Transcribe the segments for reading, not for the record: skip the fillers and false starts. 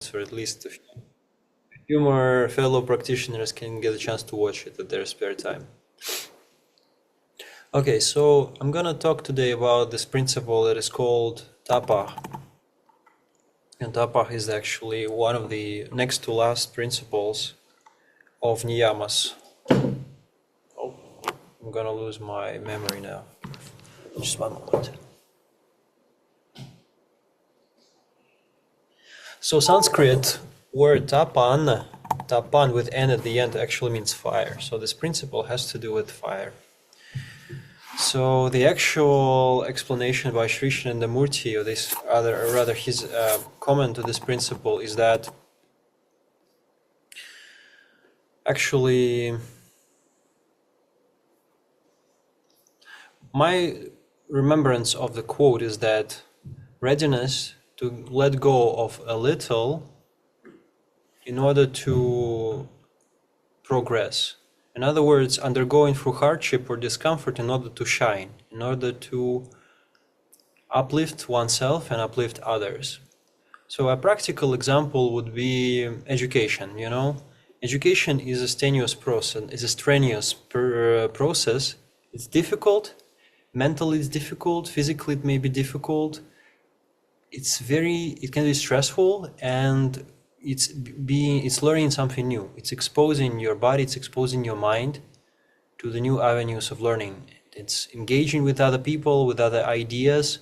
minutes, or at least a few more fellow practitioners can get a chance to watch it at their spare time. Okay, so I'm gonna talk today about this principle that is called Tapah. And Tapah is actually one of the next to last principles of niyamas. Oh, I'm gonna lose my memory now. Just one moment. So Sanskrit word tapan with n at the end actually means fire. So this principle has to do with fire. So the actual explanation by Sri Shanandamurti, or this rather his comment to this principle, is that actually my remembrance of the quote is that readiness to let go of a little in order to progress. In other words, undergoing through hardship or discomfort in order to shine, in order to uplift oneself and uplift others. So a practical example would be education, you know. Education is a strenuous process. It's difficult, mentally it's difficult, physically it may be difficult. It can be stressful, and it's learning something new. It's exposing your body, it's exposing your mind to the new avenues of learning. It's engaging with other people, with other ideas,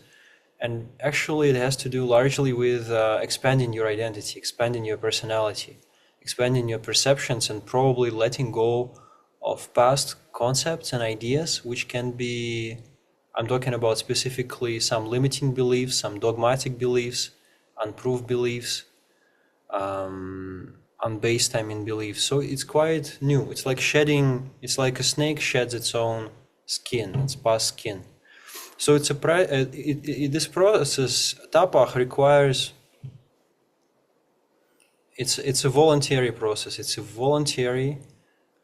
and actually it has to do largely with expanding your identity, expanding your personality, expanding your perceptions, and probably letting go of past concepts and ideas, which can be, I'm talking about specifically some limiting beliefs, some dogmatic beliefs, unproved beliefs, unbased beliefs. So it's quite new. It's like a snake sheds its own skin, its past skin. So it's this process, tapah, requires, it's a voluntary process. It's a voluntary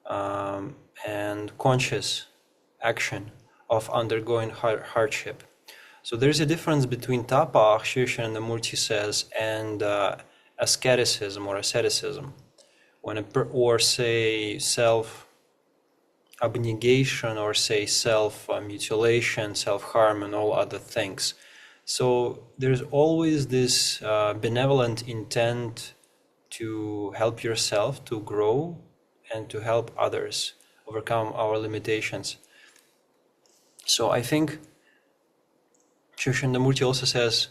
and conscious action of undergoing hardship. So there's a difference between tapah, Sri Shanandamurti says, and asceticism or asceticism, or say self-abnegation, or say self-mutilation, self-harm, and all other things. So there's always this benevolent intent to help yourself to grow and to help others overcome our limitations. So I think Sri Shanandamurti also says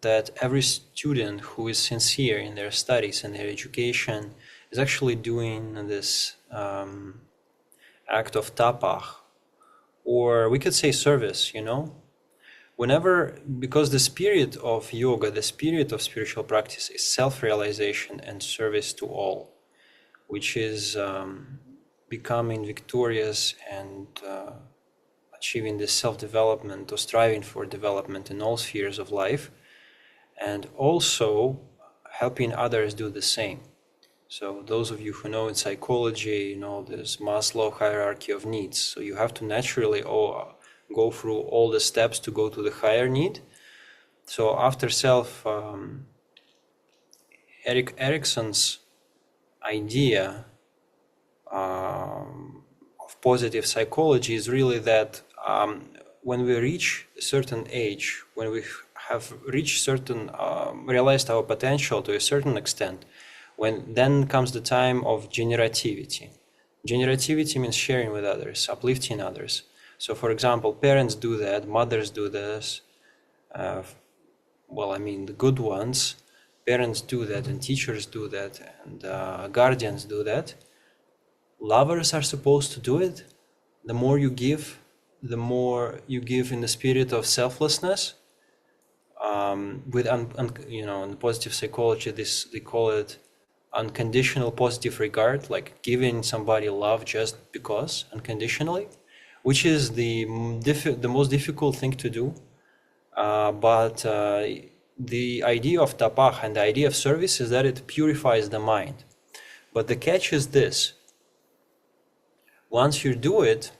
that every student who is sincere in their studies and their education is actually doing this act of tapah, or we could say service, you know. Because the spirit of yoga, the spirit of spiritual practice is self-realization and service to all, which is becoming victorious and achieving this self-development, or striving for development in all spheres of life, and also helping others do the same. So those of you who know in psychology, you know there's Maslow hierarchy of needs. So you have to naturally go through all the steps to go to the higher need. So after Erik Erikson's idea of positive psychology is really that when we reach a certain age, when we have reached realized our potential to a certain extent, then comes the time of generativity. Generativity means sharing with others, uplifting others. So for example, parents do that, mothers do this, the good ones, parents do that, and teachers do that, and guardians do that. Lovers are supposed to do it. The more you give in the spirit of selflessness. In positive psychology, they call it unconditional positive regard, like giving somebody love just because, unconditionally, which is the most difficult thing to do. But the idea of tapah and the idea of service is that it purifies the mind. But the catch is this: once you do it,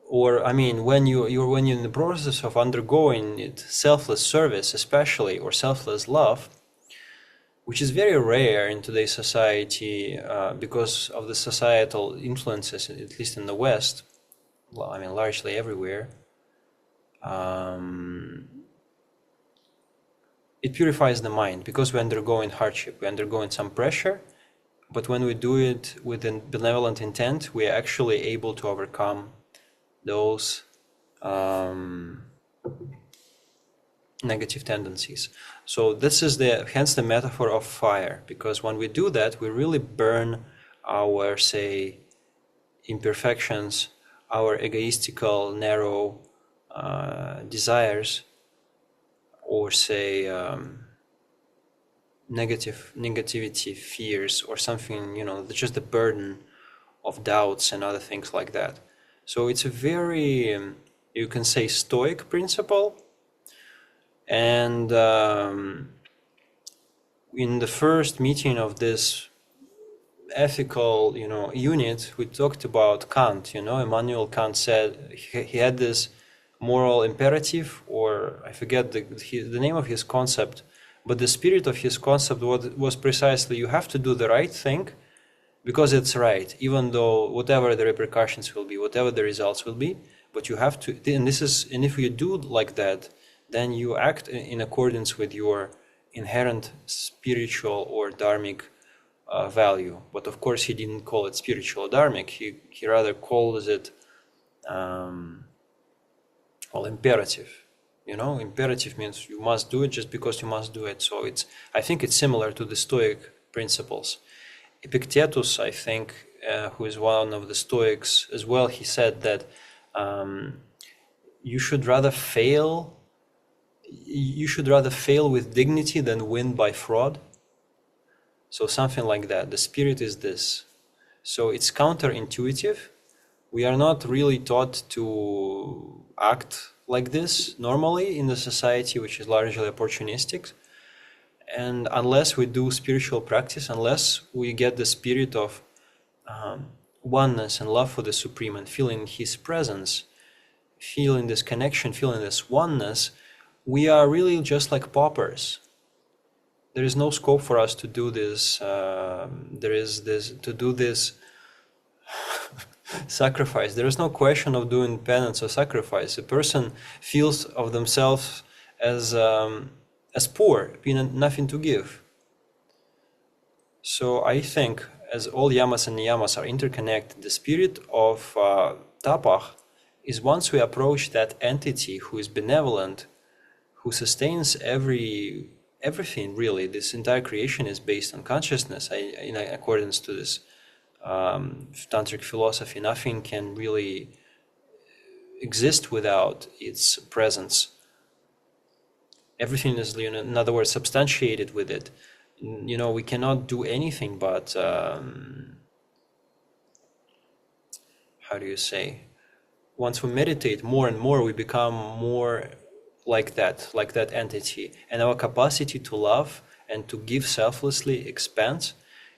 when you're in the process of undergoing it, selfless service especially, or selfless love, which is very rare in today's society because of the societal influences, at least in the West, well, I mean, largely everywhere. It purifies the mind because we undergoing hardship, we undergoing some pressure, but when we do it with a benevolent intent, we are actually able to overcome those negative tendencies. So this is hence the metaphor of fire, because when we do that, we really burn our, say, imperfections, our egoistical, narrow desires, or say negativity, fears, or something, just the burden of doubts and other things like that. So it's a very, you can say, stoic principle. And in the first meeting of this ethical, unit, we talked about Kant. Immanuel Kant said he had this moral imperative, or I forget the name of his concept, but the spirit of his concept was precisely, you have to do the right thing because it's right, even though whatever the repercussions will be, whatever the results will be, but you have to, and if you do like that, then you act in accordance with your inherent spiritual or dharmic value. But of course, he didn't call it spiritual or dharmic. He rather calls it imperative. Imperative means you must do it just because you must do it. So I think it's similar to the Stoic principles. Epictetus, I think, who is one of the Stoics as well, he said that you should rather fail with dignity than win by fraud. So something like that. The spirit is this. So it's counterintuitive. We are not really taught to act like this normally in the society, which is largely opportunistic. And unless we do spiritual practice, unless we get the spirit of oneness and love for the Supreme and feeling His presence, feeling this connection, feeling this oneness, we are really just like paupers. There is no scope for us to do this. To do this sacrifice. There is no question of doing penance or sacrifice. A person feels of themselves as poor, being nothing to give. So I think, as all yamas and niyamas are interconnected, the spirit of Tapah is, once we approach that entity who is benevolent, who sustains everything really. This entire creation is based on consciousness. In accordance to this tantric philosophy, nothing can really exist without its presence. Everything is, in other words, substantiated with it. We cannot do anything but how do you say? Once we meditate more and more, we become more like that entity, and our capacity to love and to give selflessly expands.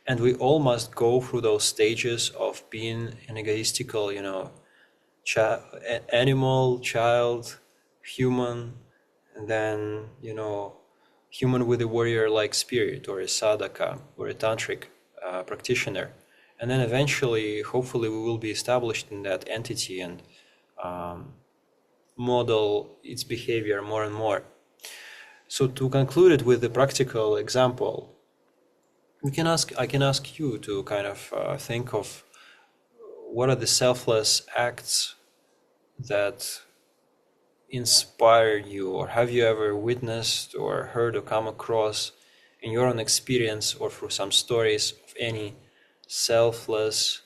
And we all must go through those stages of being an egoistical, animal, child, human, and then, human with a warrior-like spirit, or a sadhaka, or a tantric practitioner. And then eventually, hopefully, we will be established in that entity and model its behavior more and more. So to conclude it with a practical example, I can ask you to kind of think of what are the selfless acts that inspire you, or have you ever witnessed or heard or come across in your own experience or through some stories of any selfless,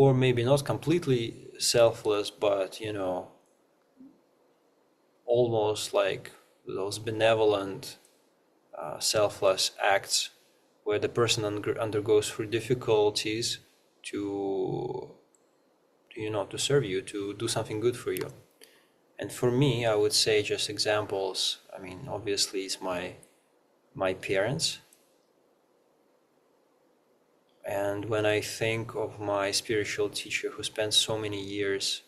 or maybe not completely selfless, but, almost like those benevolent, selfless acts where the person undergoes through difficulties to serve you, to do something good for you. And for me, I would say just examples. I mean, obviously, it's my parents. And when I think of my spiritual teacher who spent so many years,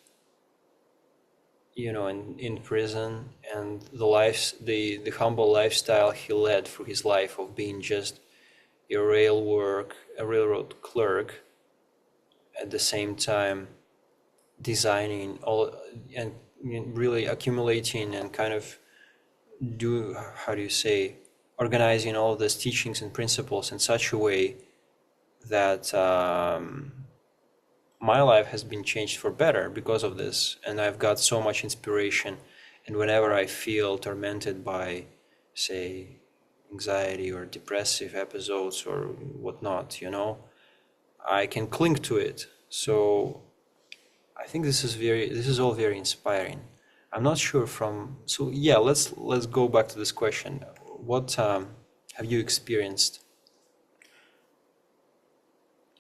in prison, and the humble lifestyle he led through his life of being just a railroad clerk, at the same time designing all and really accumulating and kind of organizing all of these teachings and principles in such a way that my life has been changed for better because of this, and I've got so much inspiration. And whenever I feel tormented by, say, anxiety or depressive episodes or whatnot, I can cling to it. So I think this is all very inspiring. I'm not sure so yeah, let's go back to this question. What have you experienced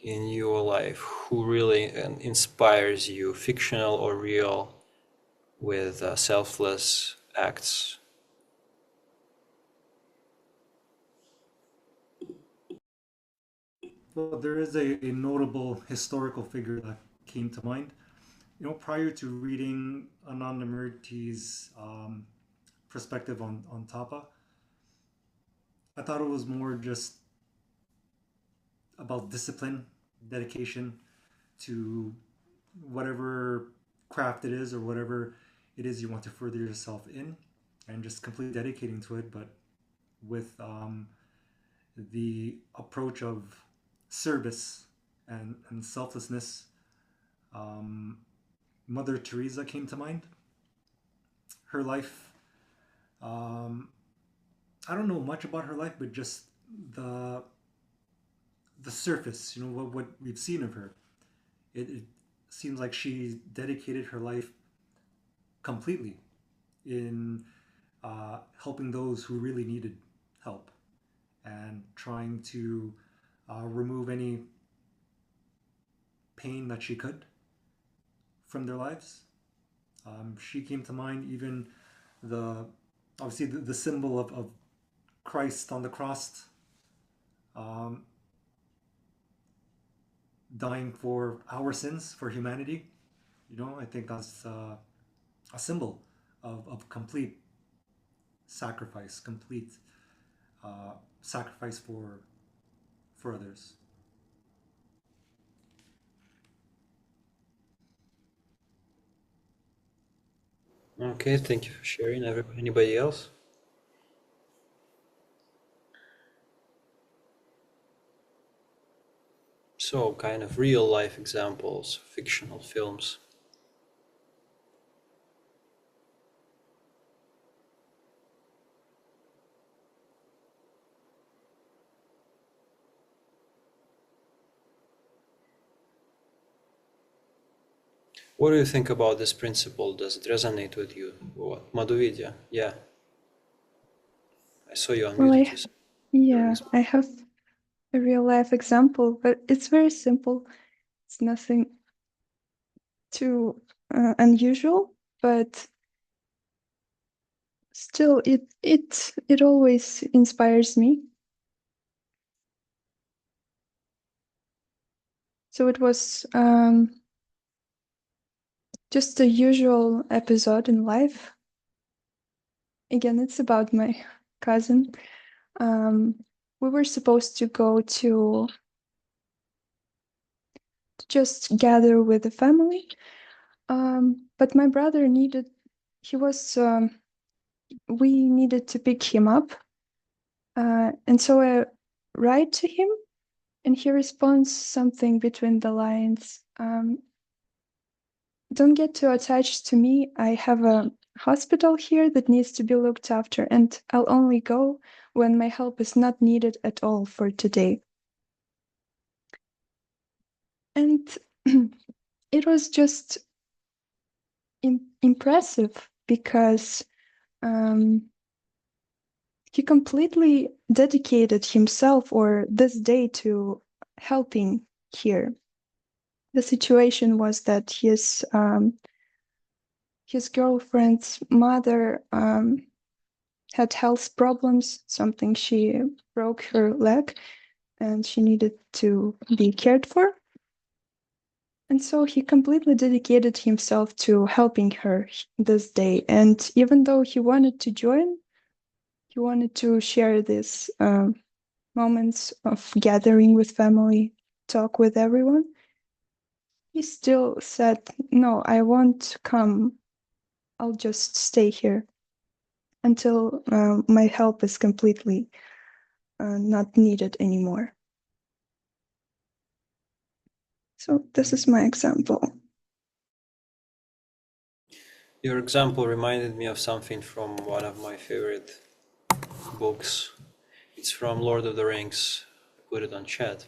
in your life who really inspires you, fictional or real, with selfless acts? Well, there is a notable historical figure that came to mind. Prior to reading Anandamurti's perspective on Tapa, I thought it was more just about discipline, dedication to whatever craft it is or whatever it is you want to further yourself in, and just completely dedicating to it, but with the approach of service and selflessness. Um, Mother Teresa came to mind. Her life, um, I don't know much about her life, but just the the surface, what we've seen of her. It seems like she dedicated her life completely in helping those who really needed help and trying to remove any pain that she could from their lives. She came to mind, even the obviously the symbol of Christ on the cross, um, dying for our sins, for humanity. I think that's a symbol of complete sacrifice, complete sacrifice for others. Okay, thank you for sharing. Anybody else? So, kind of real life examples, fictional films. What do you think about this principle? Does it resonate with you? What? Madhuvidya? Yeah, I saw you Well, unmuted. I have a real life example, but it's very simple. It's nothing too unusual, but still, it always inspires me. So it was just a usual episode in life. Again, it's about my cousin. We were supposed to go to just gather with the family, but my brother we needed to pick him up, and so I write to him, and he responds something between the lines. Don't get too attached to me. I have a hospital here that needs to be looked after, and I'll only go when my help is not needed at all for today. And it was just impressive because he completely dedicated himself or this day to helping here. The situation was that his girlfriend's mother had health problems, she broke her leg, and she needed to be cared for. And so he completely dedicated himself to helping her this day. And even though he wanted to join, he wanted to share these moments of gathering with family, talk with everyone, he still said, no, I won't come. I'll just stay here until my help is completely not needed anymore. So this is my example. Your example reminded me of something from one of my favorite books. It's from Lord of the Rings. I put it on chat.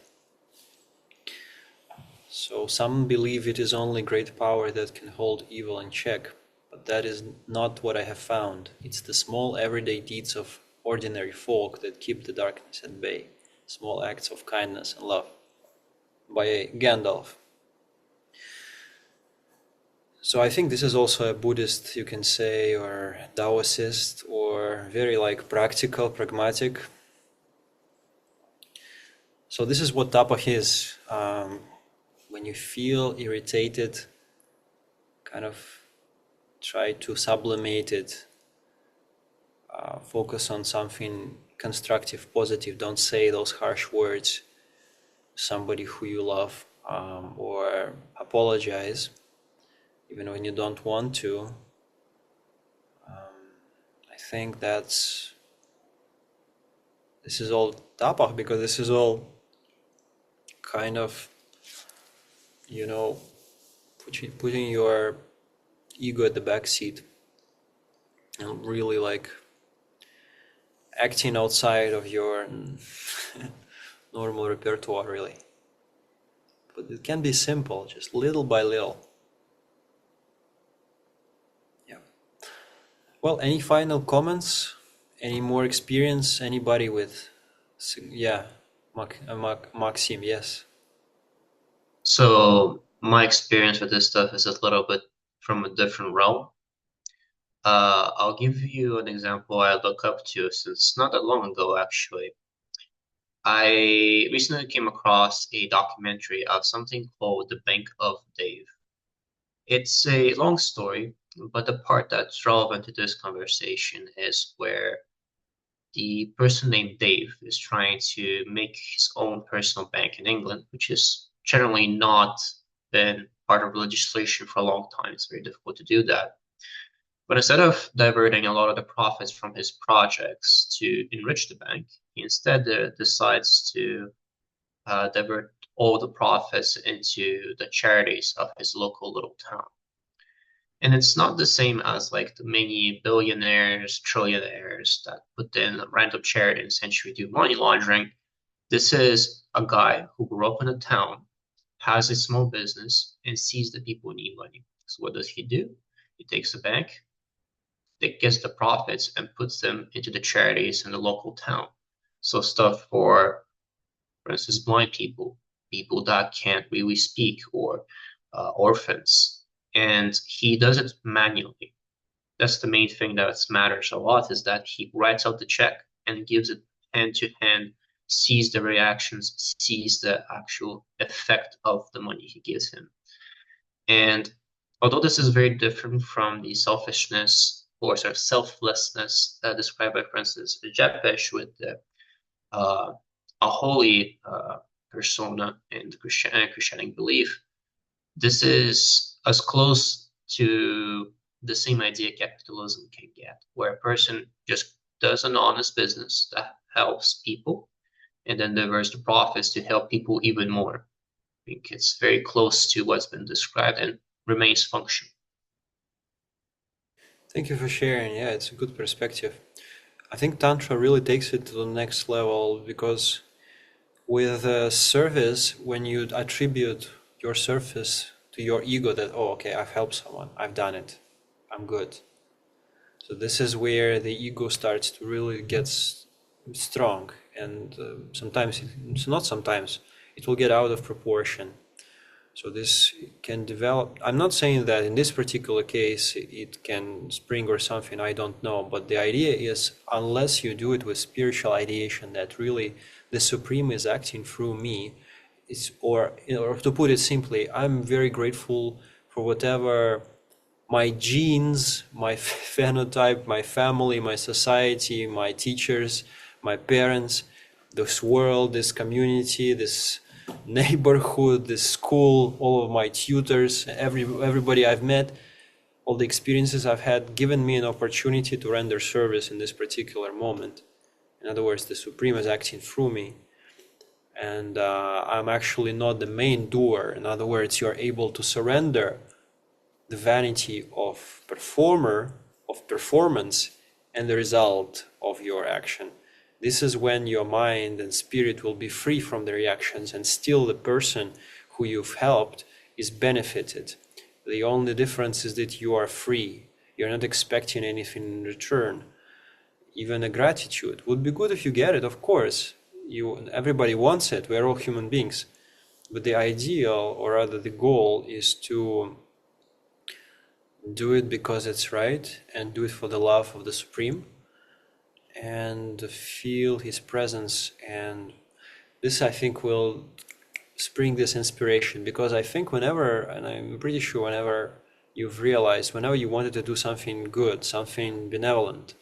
So some believe it is only great power that can hold evil in check, but that is not what I have found. It's the small everyday deeds of ordinary folk that keep the darkness at bay. Small acts of kindness and love. By Gandalf. So I think this is also a Buddhist, you can say, or Taoist, or very like practical, pragmatic. So this is what Tapah is. When you feel irritated, kind of try to sublimate it. Focus on something constructive, positive. Don't say those harsh words to somebody who you love, or apologize even when you don't want to. I think this is all Tapah, because this is all kind of, putting your ego at the back seat and really like acting outside of your normal repertoire, really. But it can be simple, just little by little. Yeah. Well, any final comments? Any more experience? Anybody with? Yeah, Maxim, yes. So my experience with this stuff is a little bit from a different realm. I'll give you an example I look up to since not that long ago, actually. I recently came across a documentary of something called The Bank of Dave. It's a long story, but the part that's relevant to this conversation is where the person named Dave is trying to make his own personal bank in England, which is generally not been part of legislation for a long time. It's very difficult to do that. But instead of diverting a lot of the profits from his projects to enrich the bank, he instead decides to divert all the profits into the charities of his local little town. And it's not the same as like the many billionaires, trillionaires that put in random charity and essentially do money laundering. This is a guy who grew up in a town, has a small business, and sees that people need money. So what does he do? He takes a bank, that gets the profits and puts them into the charities in the local town. So stuff for instance, blind people, people that can't really speak, or orphans. And he does it manually. That's the main thing that matters a lot, is that he writes out the check and gives it hand to hand, sees the reactions, sees the actual effect of the money he gives him. And although this is very different from the selfishness or sort of selflessness described by, for instance, Jepesh with a holy persona in the Christianic belief, this is as close to the same idea capitalism can get, where a person just does an honest business that helps people and then diverts the profits to help people even more. I think it's very close to what's been described and remains functional. Thank you for sharing. Yeah, it's a good perspective. I think Tantra really takes it to the next level, because with service, when you attribute your service to your ego, that, oh, okay, I've helped someone, I've done it, I'm good. So this is where the ego starts to really get strong, and sometimes, not sometimes, it will get out of proportion. So this can develop. I'm not saying that in this particular case it can spring or something, I don't know, but the idea is, unless you do it with spiritual ideation, that really the Supreme is acting through me, or to put it simply, I'm very grateful for whatever my genes, my phenotype, my family, my society, my teachers, my parents, this world, this community, this neighborhood, this school, all of my tutors, everybody I've met, all the experiences I've had, given me an opportunity to render service in this particular moment. In other words, the Supreme is acting through me. And I'm actually not the main doer. In other words, you're able to surrender the vanity of performance, and the result of your action. This is when your mind and spirit will be free from the reactions, and still the person who you've helped is benefited. The only difference is that you are free. You're not expecting anything in return. Even a gratitude would be good if you get it, of course. Everybody wants it. We're all human beings. But the ideal, or rather the goal, is to do it because it's right, and do it for the love of the Supreme, and feel his presence. And this, I think, will spring this inspiration, because I think whenever, and I'm pretty sure whenever you've realized, whenever you wanted to do something good, something benevolent,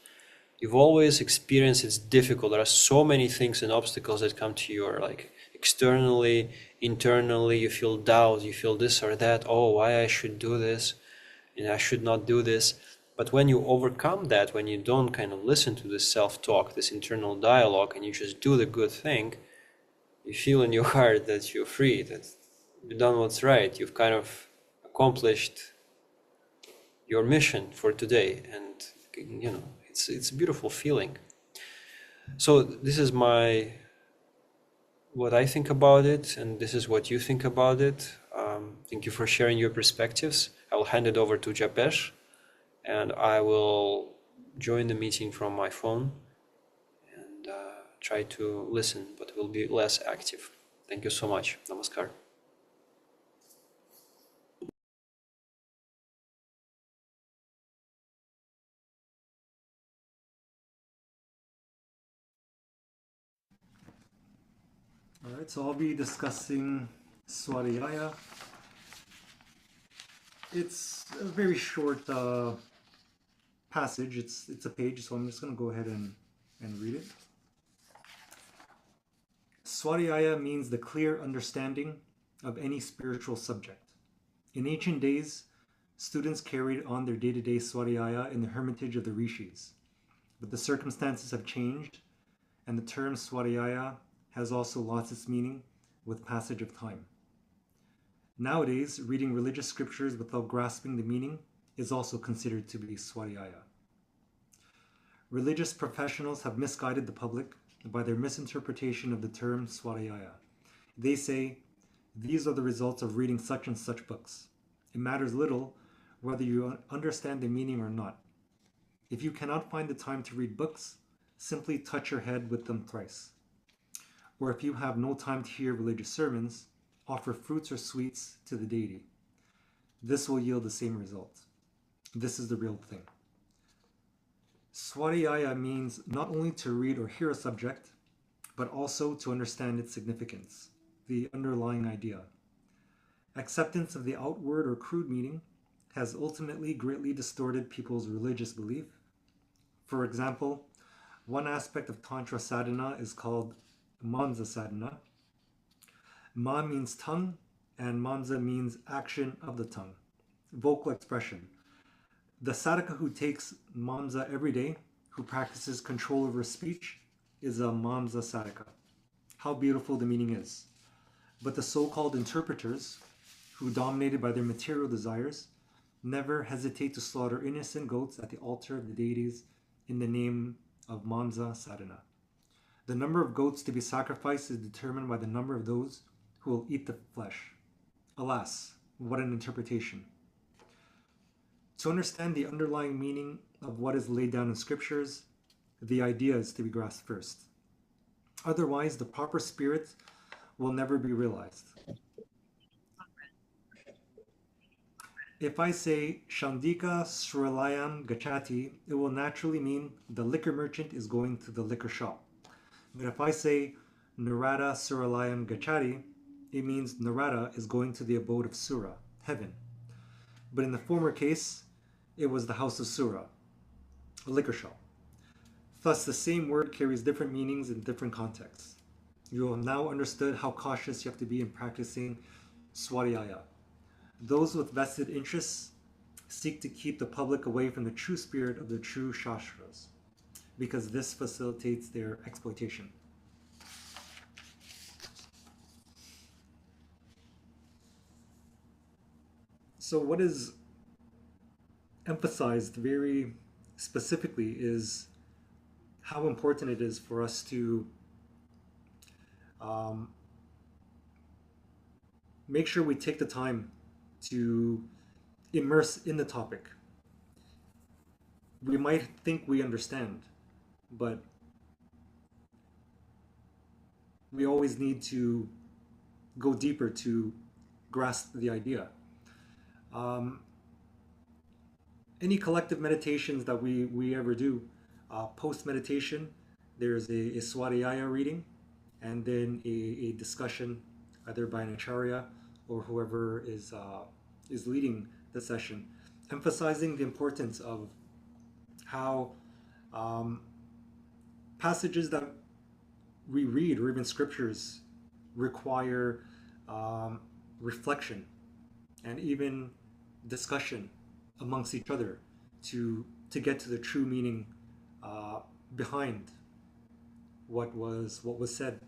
you've always experienced it's difficult. There are so many things and obstacles that come to you, or like externally, internally, you feel doubt, you feel this or that, oh, why I should do this, and I should not do this. But when you overcome that, when you don't kind of listen to this self-talk, this internal dialogue, and you just do the good thing, you feel in your heart that you're free, that you've done what's right, you've kind of accomplished your mission for today. And it's a beautiful feeling. So this is what I think about it, and this is what you think about it. Thank you for sharing your perspectives. I will hand it over to Japesh, and I will join the meeting from my phone and try to listen, but will be less active. Thank you so much. Namaskar. All right, so I'll be discussing Swadhyaya. It's a very short passage. It's a page, so I'm just going to go ahead and read it. Swadhyaya means the clear understanding of any spiritual subject. In ancient days, students carried on their day-to-day Swadhyaya in the hermitage of the rishis. But the circumstances have changed, and the term Swadhyaya has also lost its meaning with passage of time. Nowadays, reading religious scriptures without grasping the meaning is also considered to be Swadhyaya. Religious professionals have misguided the public by their misinterpretation of the term Swadhyaya. They say, these are the results of reading such and such books. It matters little whether you understand the meaning or not. If you cannot find the time to read books, simply touch your head with them thrice. Or if you have no time to hear religious sermons, offer fruits or sweets to the deity. This will yield the same result. This is the real thing. Swadhyaya means not only to read or hear a subject, but also to understand its significance, the underlying idea. Acceptance of the outward or crude meaning has ultimately greatly distorted people's religious belief. For example, one aspect of Tantra sadhana is called Mansa sadhana. Ma means tongue, and Mansa means action of the tongue, vocal expression. The sadhaka who takes Mansa every day, who practices control over speech, is a Mansa sadhaka. How beautiful the meaning is. But the so-called interpreters, who, dominated by their material desires, never hesitate to slaughter innocent goats at the altar of the deities in the name of Mansa sadhana. The number of goats to be sacrificed is determined by the number of those who will eat the flesh. Alas, what an interpretation. To understand the underlying meaning of what is laid down in scriptures, the idea is to be grasped first. Otherwise, the proper spirit will never be realized. If I say Shandika Srilayam Gachati, it will naturally mean the liquor merchant is going to the liquor shop. But if I say Narada Srilayam Gachati, it means Narada is going to the abode of Sura, heaven. But in the former case, it was the house of Sura, a liquor shop. Thus, the same word carries different meanings in different contexts. You have now understood how cautious you have to be in practicing swadhyaya. Those with vested interests seek to keep the public away from the true spirit of the true shastras, because this facilitates their exploitation. So what is emphasized very specifically is how important it is for us to make sure we take the time to immerse in the topic. We might think we understand, but we always need to go deeper to grasp the idea. Any collective meditations that we ever do, post meditation, there's a swadhyaya reading, and then a discussion either by an acharya or whoever is leading the session, emphasizing the importance of how passages that we read or even scriptures require reflection and even discussion amongst each other to get to the true meaning behind what was said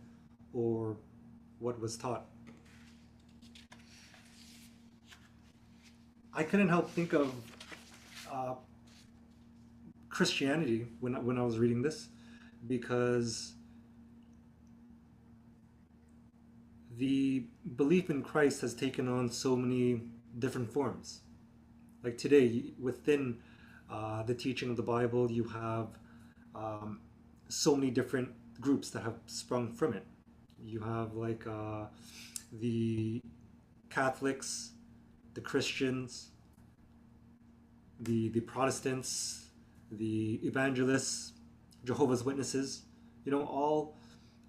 or what was taught. I couldn't help think of Christianity when I was reading this, because the belief in Christ has taken on so many different forms. Like today, within the teaching of the Bible, you have so many different groups that have sprung from it. You have like the Catholics, the Christians, the Protestants, the Evangelists, Jehovah's Witnesses. You know, all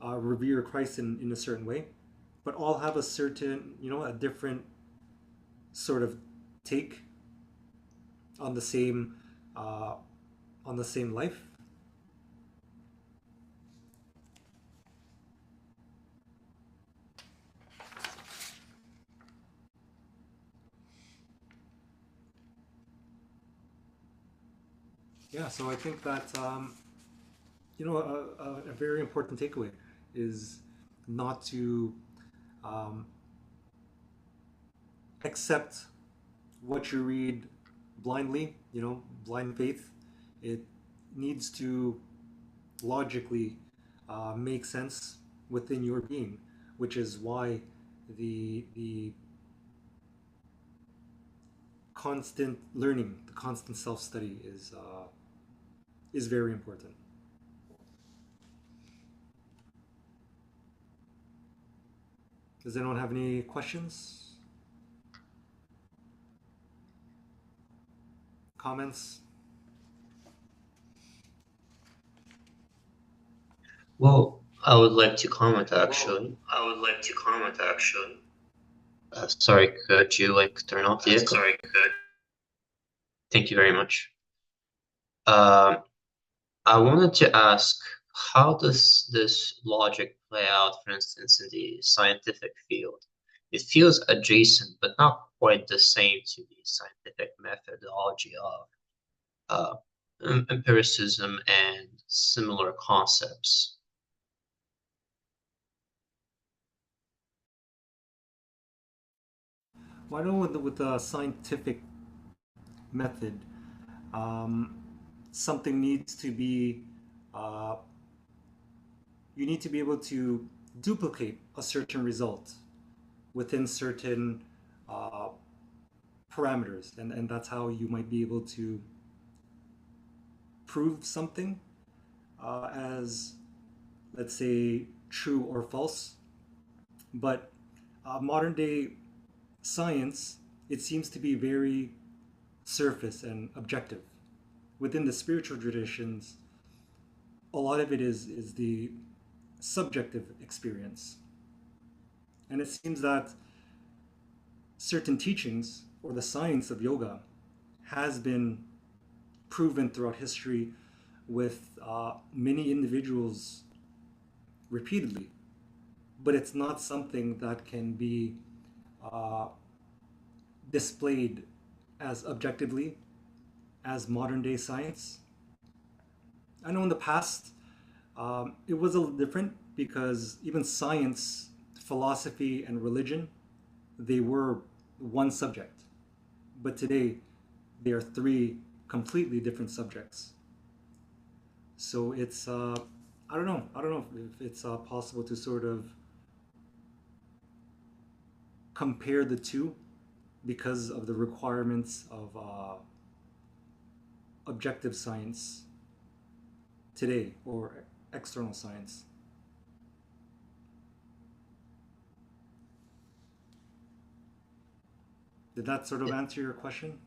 revere Christ in a certain way, but all have a certain, a different sort of take on the same life. Yeah, so I think that a very important takeaway is not to accept what you read blindly, blind faith. It needs to logically make sense within your being, which is why the constant learning, the constant self-study is very important. Does anyone have any questions? Comments? Well, I would like to comment actually. Sorry, could you turn off the echo? Thank you very much. I wanted to ask, how does this logic play out, for instance, in the scientific field? It feels adjacent, but not quite the same to the scientific methodology of empiricism and similar concepts. Well, I know with the scientific method, something needs to be, you need to be able to duplicate a certain result within certain parameters, and that's how you might be able to prove something as, let's say, true or false. But modern day science, it seems to be very surface and objective. Within the spiritual traditions, a lot of it is the subjective experience. And it seems that certain teachings or the science of yoga has been proven throughout history with many individuals repeatedly, but it's not something that can be uh, displayed as objectively as modern day science. I know in the past it was a little different because even science, philosophy, and religion, they were one subject. But today, they are three completely different subjects. So it's, I don't know if it's possible to sort of compare the two because of the requirements of objective science today or external science. Did that sort of answer your question?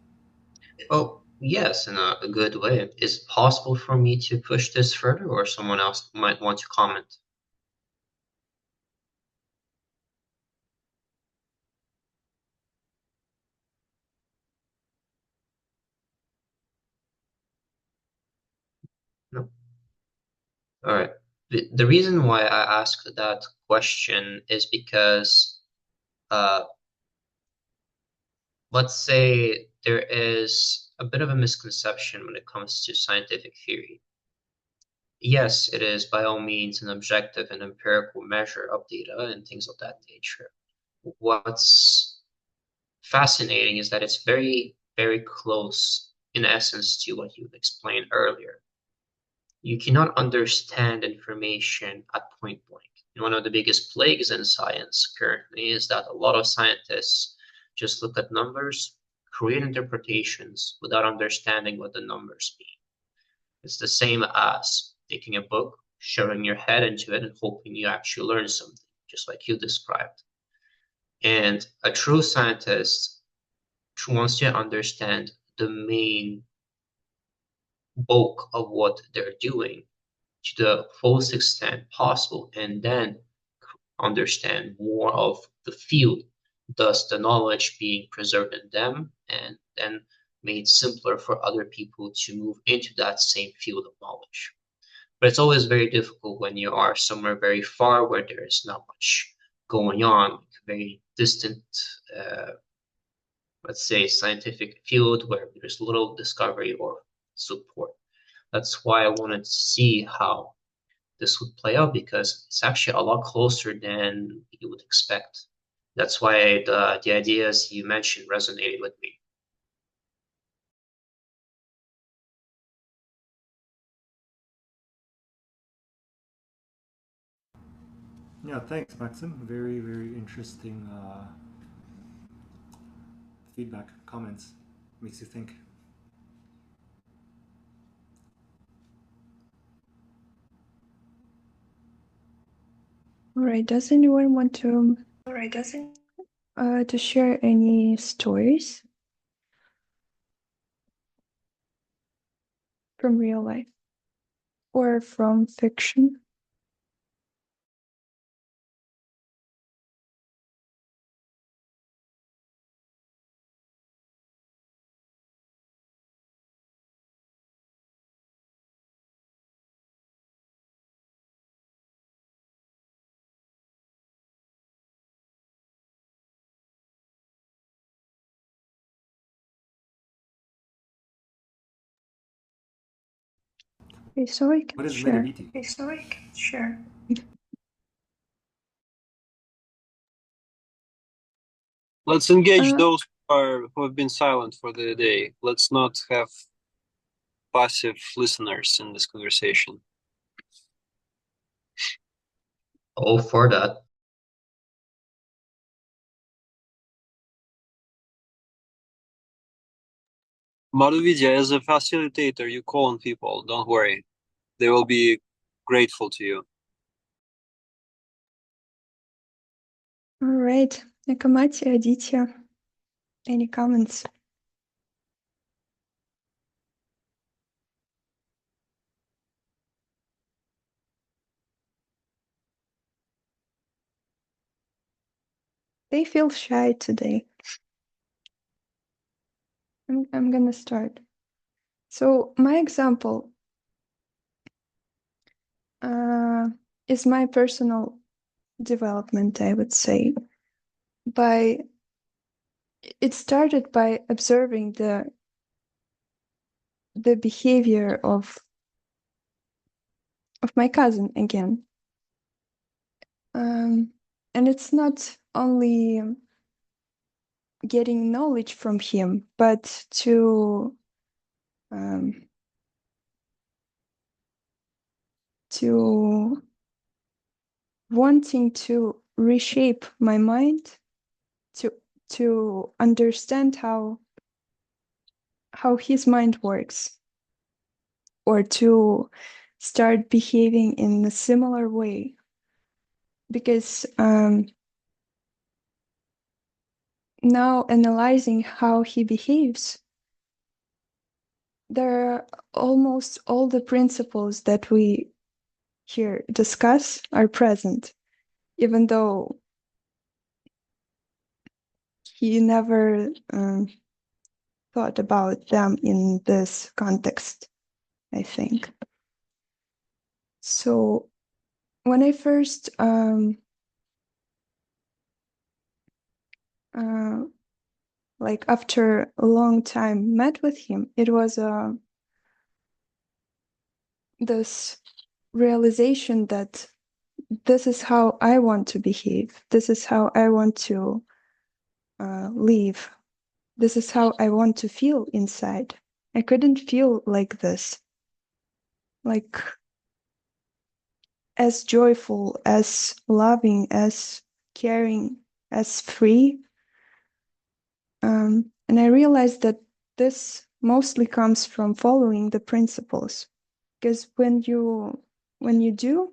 Oh, yes, in a good way. Is it possible for me to push this further, or someone else might want to comment? No. All right. The reason why I asked that question is because, uh, let's say there is a bit of a misconception when it comes to scientific theory. Yes, it is by all means an objective and empirical measure of data and things of that nature. What's fascinating is that it's very, very close in essence to what you explained earlier. You cannot understand information at point blank. And one of the biggest plagues in science currently is that a lot of scientists just look at numbers, create interpretations without understanding what the numbers mean. It's the same as taking a book, shoving your head into it, and hoping you actually learn something, just like you described. And a true scientist wants to understand the main bulk of what they're doing to the fullest extent possible, and then understand more of the field, thus the knowledge being preserved in them and then made simpler for other people to move into that same field of knowledge. But it's always very difficult when you are somewhere very far where there is not much going on, like a very distant, uh, let's say, scientific field where there's little discovery or support. That's why I wanted to see how this would play out because it's actually a lot closer than you would expect. That's why the ideas you mentioned resonated with me. Yeah, thanks, Maxim. Very, very interesting feedback, comments. Makes you think. All right. Does anyone want All right, doesn't to share any stories from real life or from fiction? Okay, so I What can is share. Mediviti? historic? Sure. Let's engage Uh, those who have been silent for the day. Let's not have passive listeners in this conversation. All for that. Madhuvidya, as a facilitator, you call on people. Don't worry. They will be grateful to you. all right. Nakamati, Aditya, any comments? They feel shy today. I'm gonna start. So my example is my personal development, I would say. It started by observing the behavior of my cousin again. And it's not only getting knowledge from him, but to wanting to reshape my mind, to understand how his mind works, or to start behaving in a similar way. Because now analyzing how he behaves, there are almost all the principles that we here discuss are present, even though he never thought about them in this context, I think. So when I first like after a long time met with him, it was this realization that this is how I want to behave. This is how I want to live. This is how I want to feel inside. I couldn't feel like this, like as joyful, as loving, as caring, as free. And I realized that this mostly comes from following the principles, because when you do,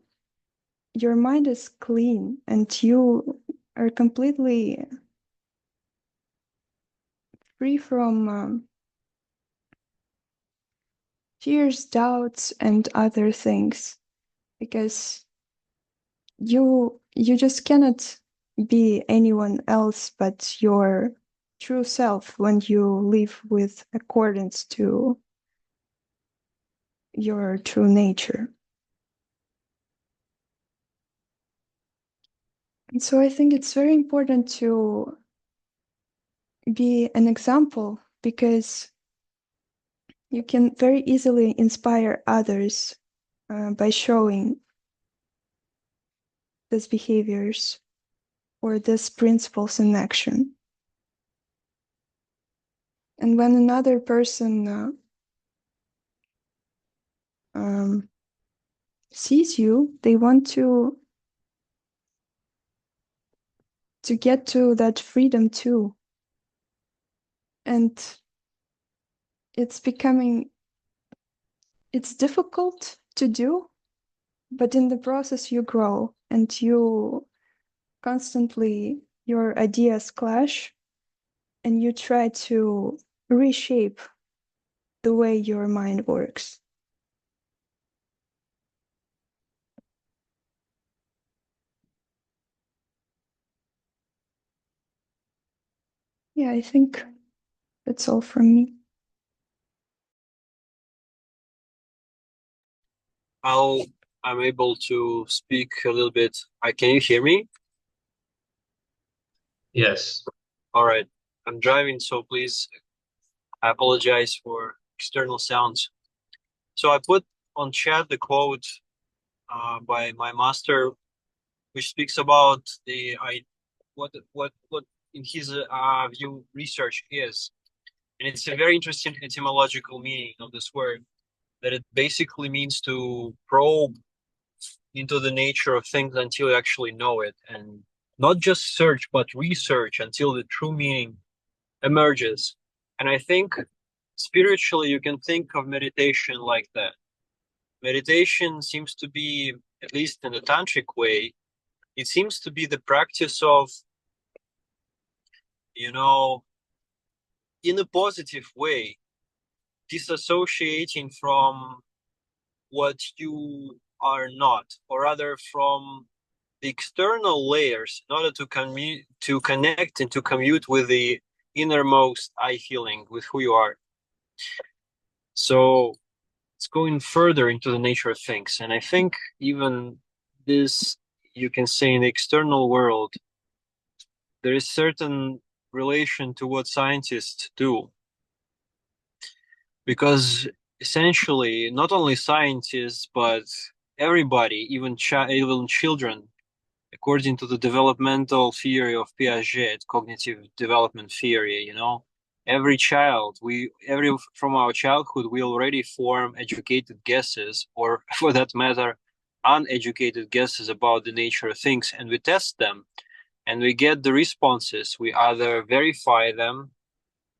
your mind is clean and you are completely free from fears, doubts, and other things, because you just cannot be anyone else but your true self when you live with accordance to your true nature. And so I think it's very important to be an example, because you can very easily inspire others by showing these behaviors or these principles in action. And when another person sees you, they want to get to that freedom too. And it's difficult to do, but in the process you grow, and you constantly, your ideas clash, and you try to reshape the way your mind works. Yeah, I think that's all from me. I'm able to speak a little bit. Can you hear me? Yes. All right. I'm driving, so please, I apologize for external sounds. So I put on chat the quote by my master, which speaks about what in his view research is, and it's a very interesting etymological meaning of this word. That it basically means to probe into the nature of things until you actually know it, and not just search, but research until the true meaning emerges. And I think spiritually, you can think of meditation like that. Meditation seems to be, at least in the tantric way, it seems to be the practice of, in a positive way, disassociating from what you are not, or rather from the external layers in order to connect and to commute with the innermost I feeling, with who you are. So it's going further into the nature of things. And I think even this, you can say, in the external world, there is certain relation to what scientists do. Because essentially, not only scientists, but everybody, even children, according to the developmental theory of Piaget, cognitive development theory, every child, from our childhood, we already form educated guesses, or for that matter, uneducated guesses about the nature of things, and we test them, and we get the responses. We either verify them,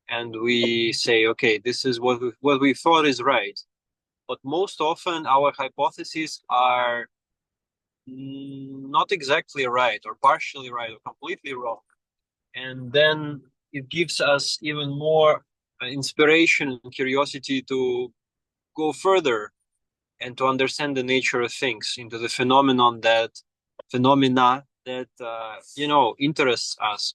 and we say, okay, this is what we thought is right. But most often, our hypotheses are not exactly right, or partially right, or completely wrong. And then it gives us even more inspiration and curiosity to go further and to understand the nature of things, into the phenomena that interests us.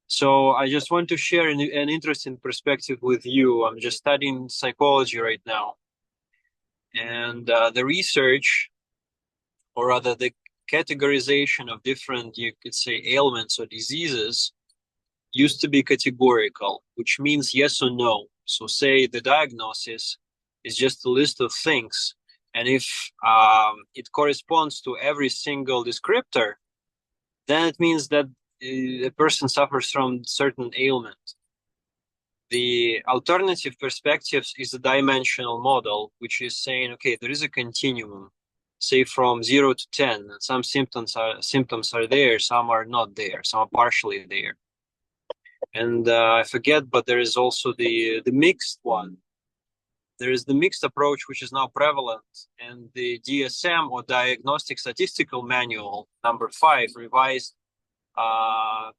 So I just want to share an interesting perspective with you. I'm just studying psychology right now, and the research, or rather the categorization of different, you could say, ailments or diseases, used to be categorical, which means yes or no. So say the diagnosis is just a list of things, and if it corresponds to every single descriptor, then it means that a person suffers from certain ailment. The alternative perspectives is a dimensional model, which is saying, okay, there is a continuum, say from 0 to 10, and some symptoms are there, some are not there, some are partially there. And I forget, but there is also the mixed one. There is the mixed approach, which is now prevalent, and the DSM, or Diagnostic Statistical Manual, number 5, revised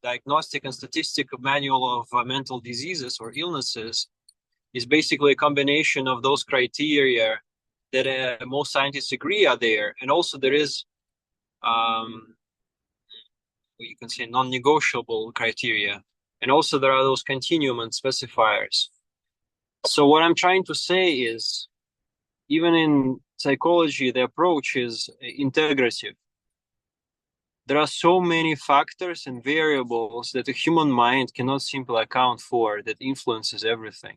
Diagnostic and Statistical Manual of Mental Diseases or Illnesses, is basically a combination of those criteria that most scientists agree are there. And also there is, you can say, non-negotiable criteria. And also there are those continuum and specifiers. So what I'm trying to say is, even in psychology, the approach is integrative. There are so many factors and variables that the human mind cannot simply account for, that influences everything.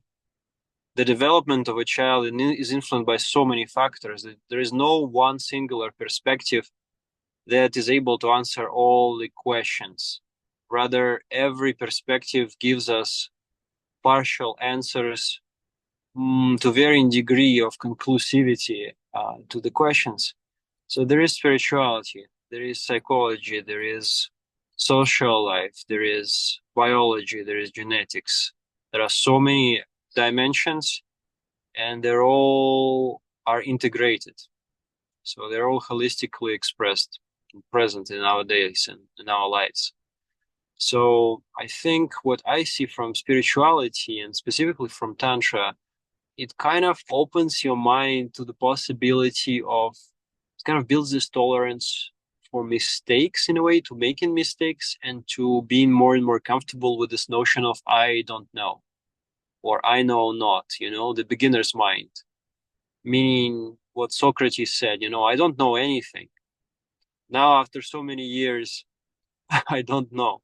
The development of a child is influenced by so many factors that there is no one singular perspective that is able to answer all the questions. Rather, every perspective gives us partial answers to varying degree of conclusivity to the questions. So there is spirituality, there is psychology, there is social life, there is biology, there is genetics. There are so many dimensions, and they're all are integrated. So they're all holistically expressed and present in our days and in our lives. So I think what I see from spirituality, and specifically from Tantra, it kind of opens your mind to the possibility of, it kind of builds this tolerance for mistakes, in a way, to making mistakes, and to being more and more comfortable with this notion of I don't know, or I know not, the beginner's mind. Meaning what Socrates said, I don't know anything. Now, after so many years, I don't know.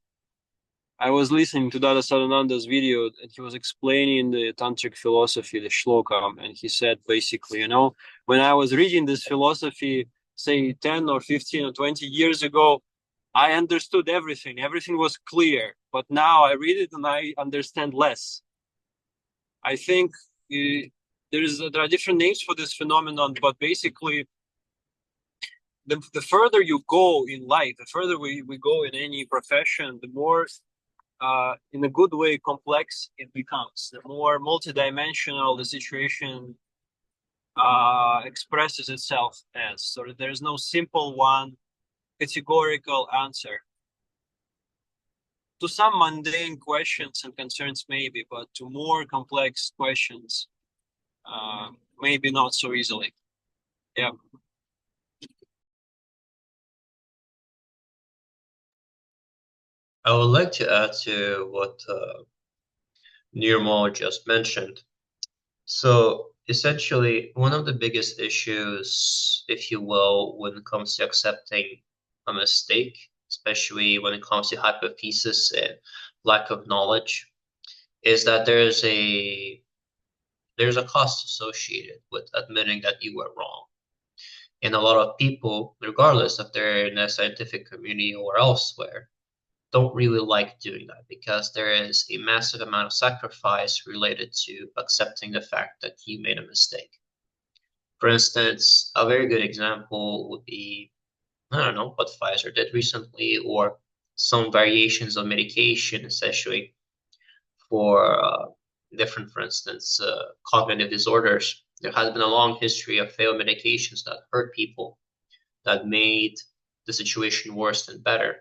I was listening to Dada Sadhananda's video, and he was explaining the tantric philosophy, the shloka, and he said basically, when I was reading this philosophy, say 10 or 15 or 20 years ago, I understood everything. Everything was clear. But now I read it and I understand less. I think there are different names for this phenomenon, but basically, the further you go in life, the further we go in any profession, the more in a good way complex it becomes, the more multidimensional the situation expresses itself as. So there's no simple one categorical answer to some mundane questions and concerns, maybe, but to more complex questions, maybe not so easily. Yeah. I would like to add to what Nirmal just mentioned. So essentially, one of the biggest issues, if you will, when it comes to accepting a mistake, especially when it comes to hypothesis and lack of knowledge, is that there's a cost associated with admitting that you were wrong. And a lot of people, regardless if they're in a scientific community or elsewhere, don't really like doing that because there is a massive amount of sacrifice related to accepting the fact that you made a mistake. For instance, a very good example would be, I don't know, what Pfizer did recently, or some variations of medication, essentially for different, for instance, cognitive disorders. There has been a long history of failed medications that hurt people, that made the situation worse than better.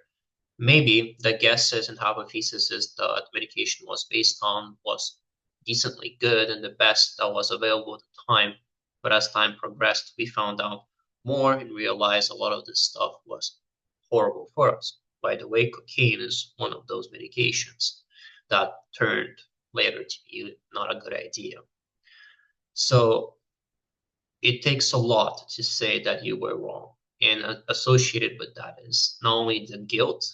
Maybe the guesses and hypotheses that medication was based on was decently good and the best that was available at the time. But as time progressed, we found out more and realized a lot of this stuff was horrible for us. By the way, cocaine is one of those medications that turned later to be not a good idea. So it takes a lot to say that you were wrong. And associated with that is not only the guilt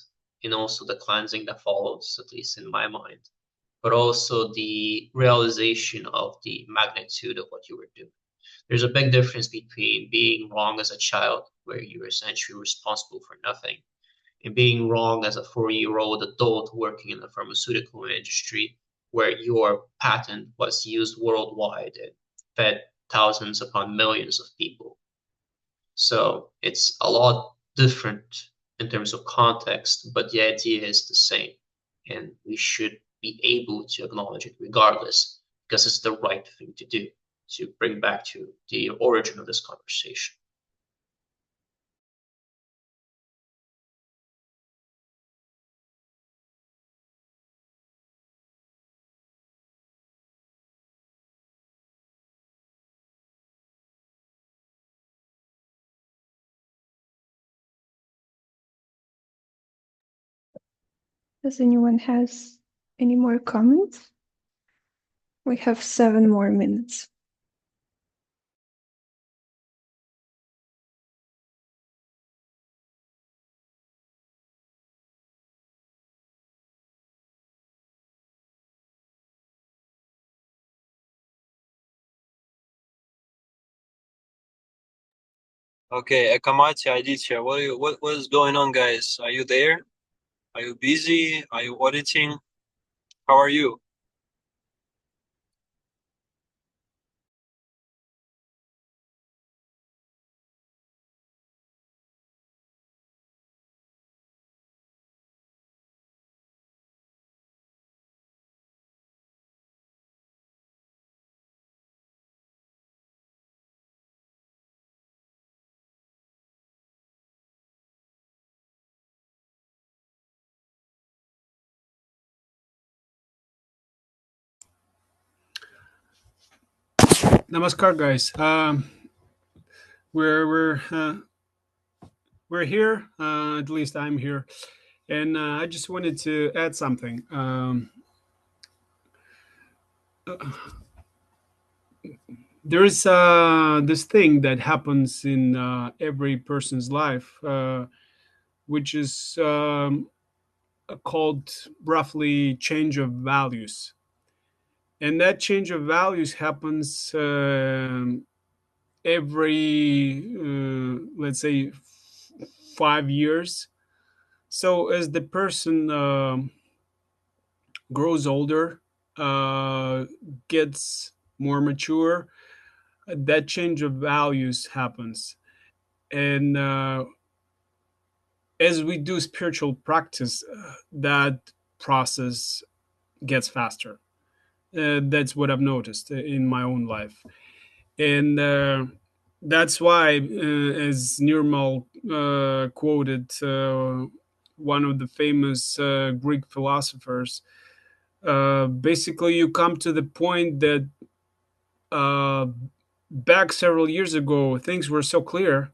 and also the cleansing that follows, at least in my mind, but also the realization of the magnitude of what you were doing. There's a big difference between being wrong as a child, where you're essentially responsible for nothing, and being wrong as a 40-year-old adult working in the pharmaceutical industry, where your patent was used worldwide and fed thousands upon millions of people. So it's a lot different in terms of context, but the idea is the same. And we should be able to acknowledge it regardless, because it's the right thing to do, to bring back to the origin of this conversation. Does anyone has any more comments? We have 7 more minutes. Okay, Akamati, Aditya, what is going on, guys? Are you there? Are you busy? Are you auditing? How are you? Namaskar, guys. We're we're uh, we're here. At least I'm here, and I just wanted to add something. There is this thing that happens in every person's life, which is called roughly change of values, and that change of values happens every, let's say, 5 years. So as the person grows older, uh, gets more mature, that change of values happens. And as we do spiritual practice, that process gets faster. That's what I've noticed in my own life. And that's why, as Nirmal quoted one of the famous Greek philosophers, basically you come to the point that uh, back several years ago things were so clear.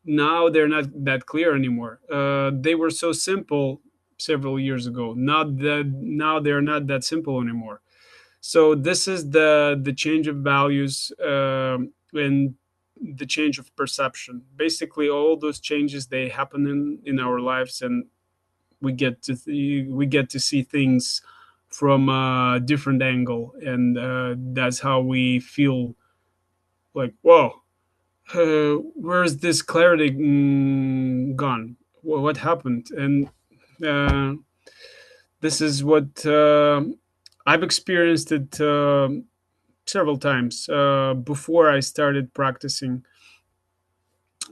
Now they're not that clear anymore. They were so simple several years ago. Not that now they're not that simple anymore. So this is the change of values, and the change of perception. Basically, all those changes, they happen in our lives, and we get to see things from a different angle, and that's how we feel like, whoa, where's this clarity gone? What happened? And uh, this is what I've experienced it several times before I started practicing.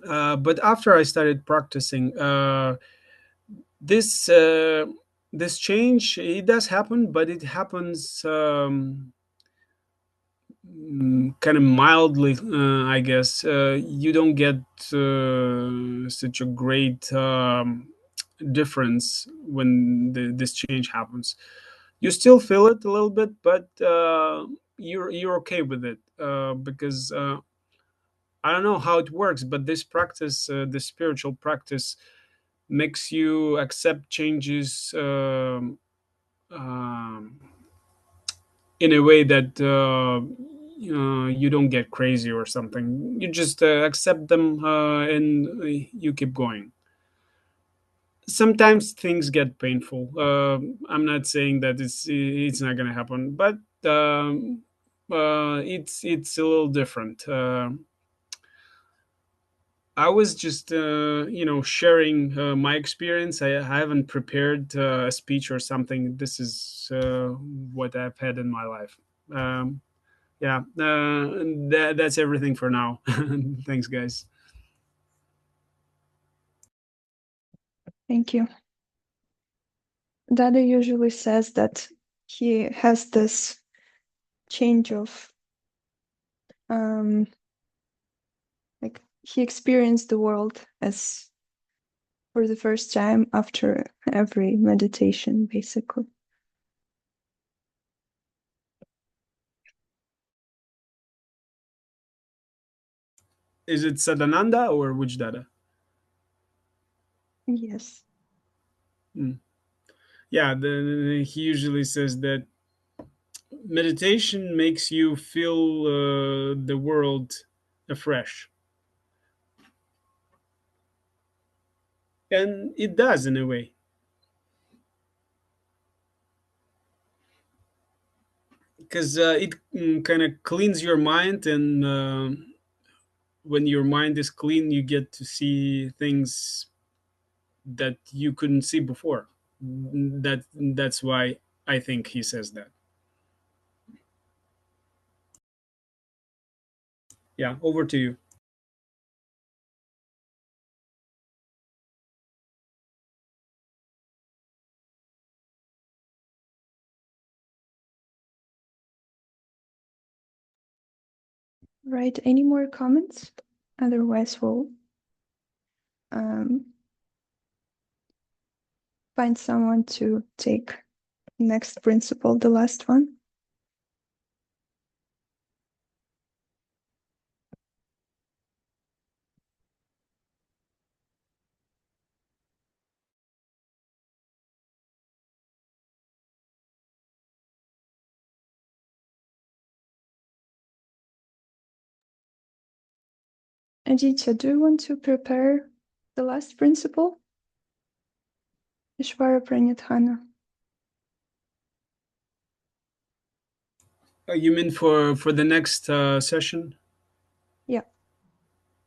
But after I started practicing, this this change, it does happen, but it happens kind of mildly, I guess. You don't get such a great difference when this change happens. You still feel it a little bit, but you're okay with it, because I don't know how it works, but this practice, this spiritual practice, makes you accept changes in a way that you don't get crazy or something. You just accept them, and you keep going. Sometimes things get painful. I'm not saying that it's not gonna happen, but it's a little different. I was just, sharing my experience. I haven't prepared a speech or something. This is what I've had in my life. Um, yeah, that's everything for now. Thanks, guys. Thank you. Dada usually says that he has this change of like he experienced the world as for the first time after every meditation, basically. Is it Sadananda or which Dada? Yes. Yeah, he usually says that meditation makes you feel the world afresh, and it does in a way, because it kind of cleans your mind, and when your mind is clean, you get to see things that you couldn't see before. That's why I think he says that. Yeah, over to you. Right. Any more comments? Otherwise, we'll find someone to take next principle, the last one. Aditya, do you want to prepare the last principle? Ishvara Pranidhana. You mean for the next session? Yeah.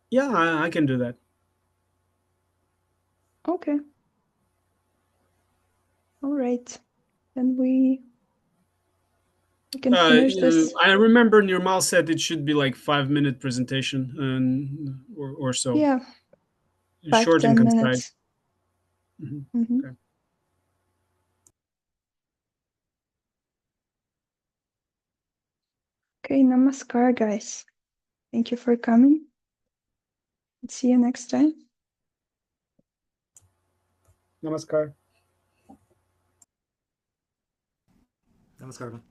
Yeah, I can do that. Okay. All right. Then we can finish this. I remember Nirmal said it should be like 5 minute presentation, and or so. Yeah. Short and 5-10 concise. minutes. Okay. Okay, namaskar, guys. Thank you for coming. See you next time. Namaskar. Namaskar.